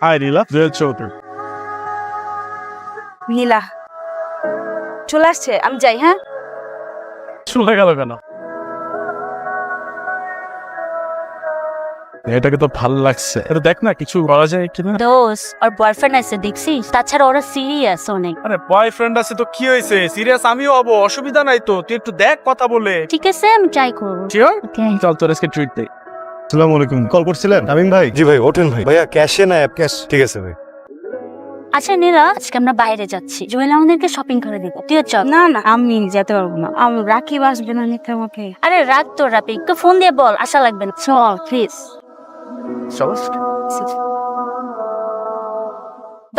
High নীলা, জুয়েল চৌধুরী। নীলা চলে আসছে, আমি যাই। হ্যাঁ, চলে গেল কেন? এটাকে তো ভালো লাগছে, এটা দেখ না কিছু করা যায় কিনা। দোস আর বয়ফ্রেন্ড আছে দেখছিস, তাছাড়া ওরা সিরিয়াস অনেক। আরে বয়ফ্রেন্ড আছে তো কি হয়েছে, সিরিয়াস আমিও হবো, অসুবিধা নাই তো, তুই একটু দেখ কথা বলে। ঠিক আছে, আমি ট্রাই করবো। শিওর? ওকে। চল তোর আজকে ট্রিট দেই। আসসালামু আলাইকুম। কল করছিলেন তামিম ভাই? জি ভাই, ওঠেন ভাই। ভাইয়া ক্যাশে না অ্যাপ ক্যাশ? ঠিক আছে ভাই। আচ্ছা নীলা, আজকে আমরা বাইরে যাচ্ছি, জুয়েল আমাদেরকে শপিং করে দিবে, তুইও চল। না না আমি যেতে পারবো না, আমি রাকিব আসবে না নিতে আমাকে। আরে রাগ তো রাপি, একটু ফোন দিয়ে বল আশা লাগবে না, চল প্লিজ। চল।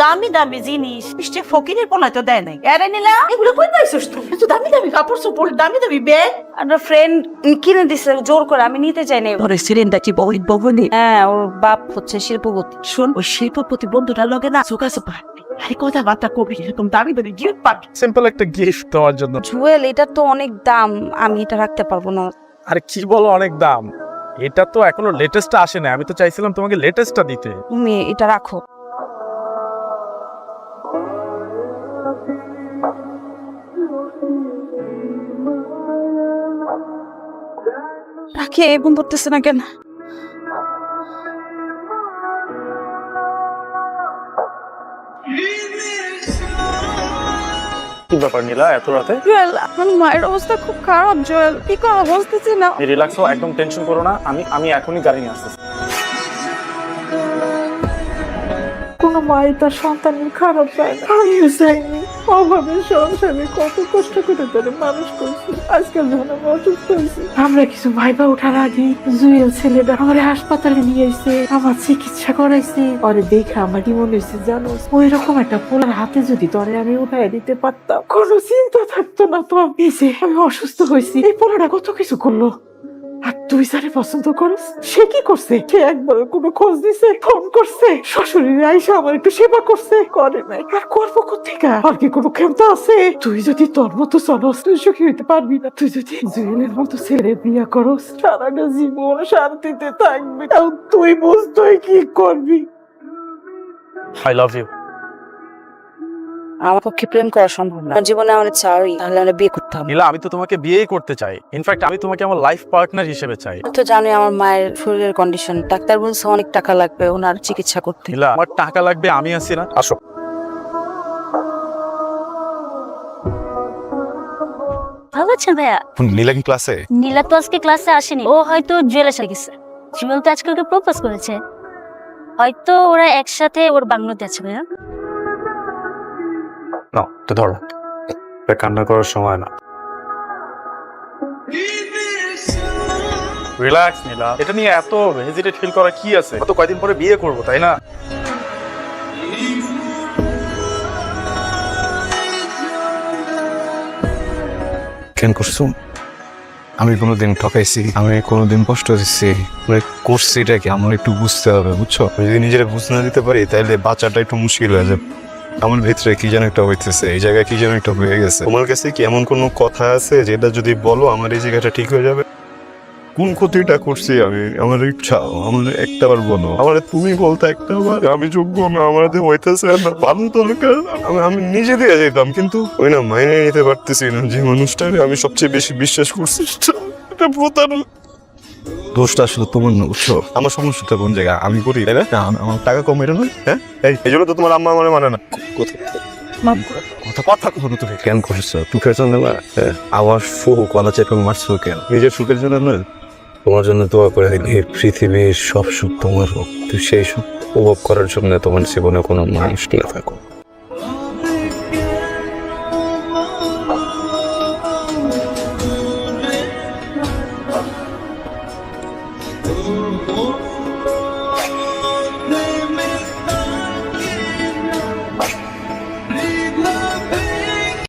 দামি দামি জিনিস মিষ্টি ফকিরের পোনায় তো দেয় নাই। আরে নীলা, এগুলো কই পাইছস তুই? এত দামি দামি কাপড় চোপড়, দামি দামি ব্যাগ। আমার ফ্রেন্ড কিনে দিছে জোর করে, আমি নিতে চাই না। ওরে সিরিনটা কি বহুত বগনি? হ্যাঁ, ওর বাপ হচ্ছে শিল্পপতি। শোন, ওই শিল্পপতি বন্ধুটার লগে না চোখা পারবি। আরে কথাবার্তা কবি, এরকম দামি দামি গিফট পাবি। সিম্পল একটা গিফট দেওয়ার জন্য। জুয়েল, এটা তো অনেক দাম, আমি এটা রাখতে পারবো না। আরে কি বলো অনেক দাম? এটা তো এখনো লেটেস্টটা আসে না, আমি তো চাইছিলাম তোমাকে লেটেস্টটা দিতে। তুমি এটা রাখো। রাখি এরকম করতেছে না কেন? কি ব্যাপার নীলা, এত রাতে? জুয়েল, আমার মায়ের অবস্থা খুব খারাপ। জুয়েল, কি করা বুঝতেছি না। রিল্যাক্স হও, একদম টেনশন করো না, আমি এখনই গাড়ি নিয়ে আসতেছি। কোনো মাই তার সন্তানের খারাপ চায় না। আমিও চাইনি। অভাবের সংসারে কত কষ্ট করে তারা মানুষ করছি। আজকাল যখন আমি অসুস্থ হয়েছি, আমরা কিছু ভাইবা ওঠার আগে জুয়েল ছেলেটা আমার হাসপাতালে নিয়ে এসে আমার চিকিৎসা করাইছে। পরে দেখে আমার কি মনে হয়েছে জানো, ওই রকম একটা পোলার হাতে যদি তরে আমি উঠাই দিতে পারতাম, কোনো চিন্তা থাকতো না। তো এই যে আমি অসুস্থ হয়েছি, এই পোলাটা কত কিছু করলো। আর তুই যারে পছন্দ করিস, সে কি করছে? সে একবার কোনো খোঁজ দিছে, ফোন করছে, শ্বশুরের আইসা আমার একটু সেবা করছে? করে নাই। আর করবো কোথেকে? আর কি কোনো ক্ষমতা আছে? তুই যদি তোর মতো চলস, তুই সুখী হইতে পারবি না। তুই যদি জুয়েলের মতো ছেলে বিয়ে করস, সারাটা জীবন শান্তিতে থাকবি। আর তুই বুঝ, তুই কি করবি? I love you. আমার পক্ষে প্রেম করা সম্ভব না। আমার জীবনে আমার চাই, তাহলে আমরা বিয়ে করতাম। নীলা, আমি তো তোমাকে বিয়েই করতে চাই, ইনফ্যাক্ট আমি তোমাকে আমার লাইফ পার্টনার হিসেবে চাই। তো জানি আমার মায়ের শরীরের কন্ডিশন, ডাক্তার বলছে অনেক টাকা লাগবে ওনার চিকিৎসা করতে। নীলা, আমার টাকা লাগবে, আমি আছি না, আসো। ভালো আছেন ভাইয়া? নীলা কি ক্লাসে? নীলা তো আজকে ক্লাসে আসেনি, ও হয়তো জুয়েলের সাথে গেছে। জুয়েল তো আজকে ওকে প্রপোজ করেছে, হয়তো ওরা একসাথে ওর বাংলোতে আছে ভাইয়া। না তো ধরো, কান্না করার সময় না। রিল্যাক্স নীলা, এটা নিয়ে এত হেজিটেট ফিল করা কি আছে? তো কয়দিন পরে বিয়ে করব, তাই না? কেন করছো? আমি কোনোদিন ঠকাইছি? আমি কোনোদিন কষ্ট দিচ্ছি? করছি এটা কি আমার একটু বুঝতে হবে, বুঝছো? আমি যদি নিজেরা বুঝতে না দিতে পারি, তাহলে বাচ্চাটা একটু মুশকিল হয়ে যাবে। আমার ভিতরে কি যেন একটা হইতেছে, এই জায়গায় কি যেন একটা হয়ে গেছে। তোমার কাছে কি এমন কোনো কথা আছে যেটা যদি বলো আমার এই জায়গাটা ঠিক হয়ে যাবে? কোন ক্ষতিটা করছি আমি? আমার ইচ্ছা, আমার একটাবার বলো। আমার তুমি বলতে একটাবার আমি যোগ্য না, আমার হইতেছে না, ভালো দরকার। আমি নিজে দিয়ে যেতাম, কিন্তু ওই না মাইনে নিতে পারতেছি না যে মানুষটাকে আমি সবচেয়ে বেশি বিশ্বাস করছি। এটা প্রতারণা। দোষটা আসলে তোমার না, বুঝছো? আমার সমস্যাটা কোন জায়গায় আমি করি, তাই না? আমার টাকা কম, এটা নয়। হ্যাঁ, এই জন্য তো তোমার আম্মা আমার মানে না। কথা কখনো তুমি কেন করছো? সুখের জন্য না, আমার সুখ কলা চেপে মারছো কেন? নিজের সুখের জন্য না, তোমার জন্য দোয়া করে দিই এই পৃথিবীর সব সুখ তোমার হোক, তুই সেই সুখ উপভোগ করার জন্য তোমার জীবনে কোনো মানুষ না থাকো।